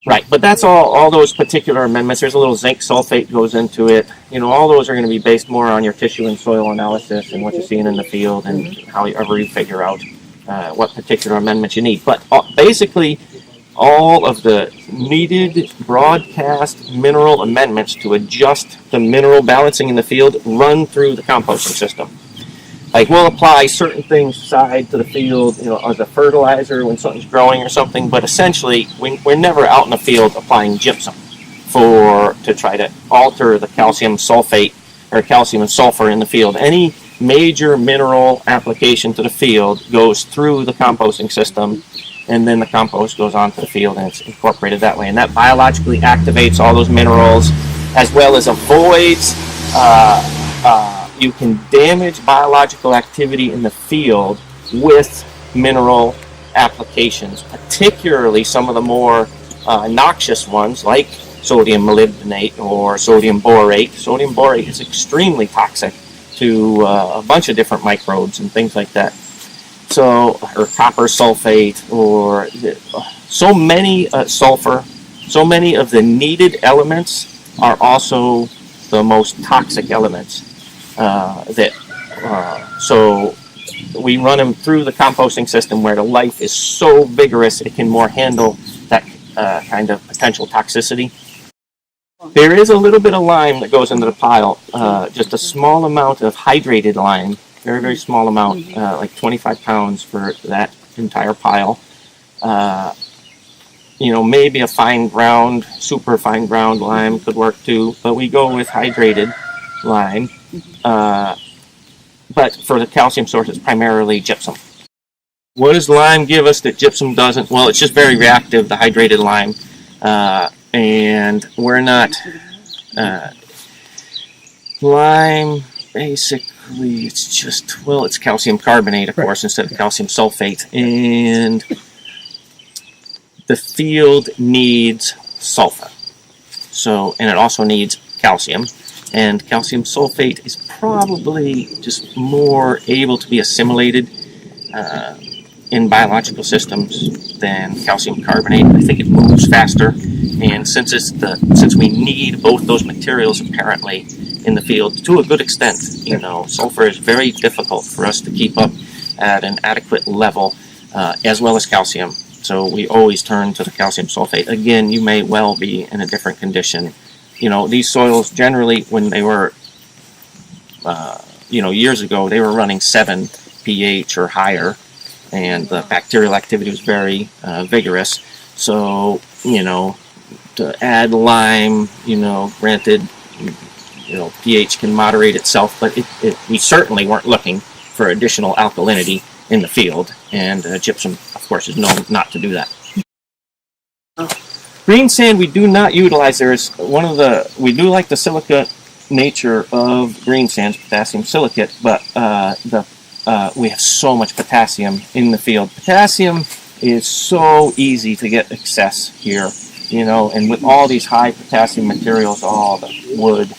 Right, but that's all those particular amendments. There's a little zinc sulfate goes into it. You know, all those are going to be based more on your tissue and soil analysis and what you're seeing in the field and however you figure out what particular amendments you need. But basically, all of the needed broadcast mineral amendments to adjust the mineral balancing in the field run through the composting system. Like, we'll apply certain things side to the field, you know, as a fertilizer when something's growing or something, but essentially we're never out in the field applying gypsum to try to alter the calcium sulfate or calcium and sulfur in the field. Any major mineral application to the field goes through the composting system, and then the compost goes onto the field and it's incorporated that way. And that biologically activates all those minerals, as well as avoids you can damage biological activity in the field with mineral applications, particularly some of the more noxious ones like sodium molybdenate or sodium borate. Sodium borate is extremely toxic to a bunch of different microbes and things like that. So, or copper sulfate, or so many sulfur, so many of the needed elements are also the most toxic elements. So we run them through the composting system where the life is so vigorous it can more handle that kind of potential toxicity. There is a little bit of lime that goes into the pile, just a small amount of hydrated lime, very, very small amount, like 25 pounds for that entire pile. You know, maybe a fine ground, super fine ground lime could work too, but we go with hydrated lime. But for the calcium source, it's primarily gypsum. What does lime give us that gypsum doesn't? Well, it's just very reactive, the hydrated lime. And we're not... lime, basically, it's just, well, it's calcium carbonate, of course, instead of calcium sulfate. And the field needs sulfur. So, and it also needs calcium. And calcium sulfate is probably just more able to be assimilated in biological systems than calcium carbonate. I think it moves faster, and since we need both those materials apparently in the field to a good extent, you know, sulfur is very difficult for us to keep up at an adequate level, as well as calcium. So we always turn to the calcium sulfate. Again, you may well be in a different condition. You know, these soils generally, when they were, you know, years ago, they were running 7 pH or higher, and the bacterial activity was very vigorous. So, you know, to add lime, you know, granted, you know, pH can moderate itself, but we certainly weren't looking for additional alkalinity in the field, and gypsum, of course, is known not to do that. Green sand we do not utilize. There's we do like the silica nature of green sands, potassium silicate, but we have so much potassium in the field. Potassium is so easy to get excess here, you know, and with all these high potassium materials, all the wood,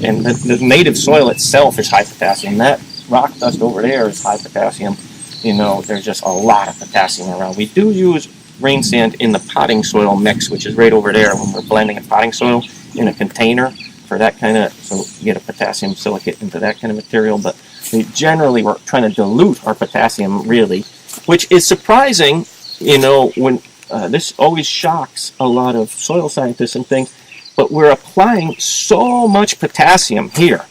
and the native soil itself is high potassium. That rock dust over there is high potassium. You know, there's just a lot of potassium around. We do use green sand in the potting soil mix, which is right over there when we're blending a potting soil in a container for that kind of, so you get a potassium silicate into that kind of material. But we're trying to dilute our potassium, really, which is surprising, you know, when this always shocks a lot of soil scientists and things, but we're applying so much potassium here,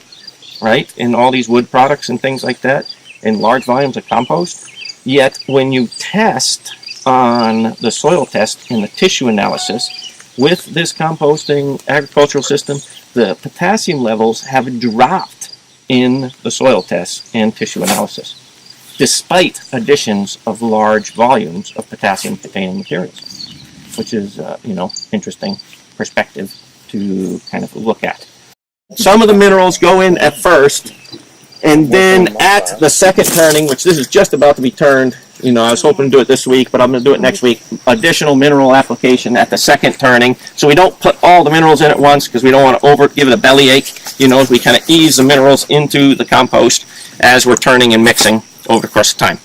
right, in all these wood products and things like that, in large volumes of compost, yet when you test on the soil test in the tissue analysis with this composting agricultural system, the potassium levels have dropped in the soil tests and tissue analysis, despite additions of large volumes of potassium-containing materials, which is, you know, interesting perspective to kind of look at. Some of the minerals go in at first, and then at the second turning, which this is just about to be turned, you know, I was hoping to do it this week, but I'm going to do it next week, additional mineral application at the second turning. So we don't put all the minerals in at once because we don't want to give it a bellyache. You know, we kind of ease the minerals into the compost as we're turning and mixing over the course of time.